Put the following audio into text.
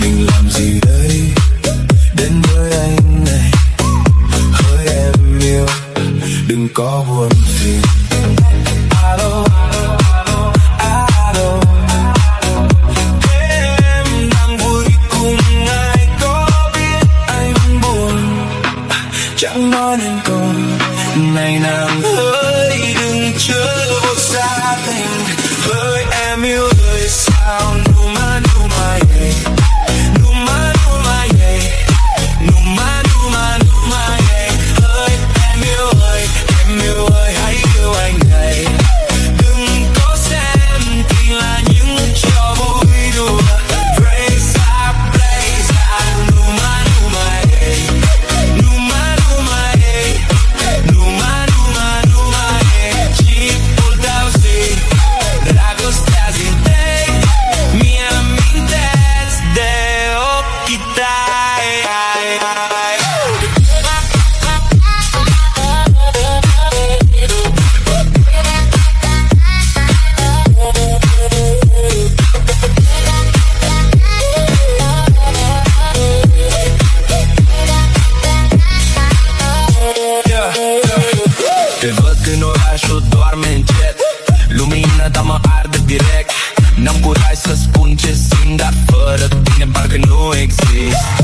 mình làm gì đây, đến với anh này, hỡi em yêu, đừng có buồn phiền. Alo, alo, em đang vui cùng ai có biết anh buồn, chẳng nói nên câu này nàng ơi, đừng chớ vô xa tình. Hỡi em yêu ơi sao numa numa yeah, numa numa yeah, numa numa numa yeah. Hỡi em yêu ơi hãy yêu anh này, đừng có xem tình là những trò vui đùa. Blaze up, numa numa yeah, numa numa yeah, numa numa numa yeah. Ci portausi ragostiasi in te, mia mente de occhi tai. Te văd când orașul doarme încet, lumina ta mă arde direct. N-am curaj să spun ce simt, dar fără tine parcă nu exist.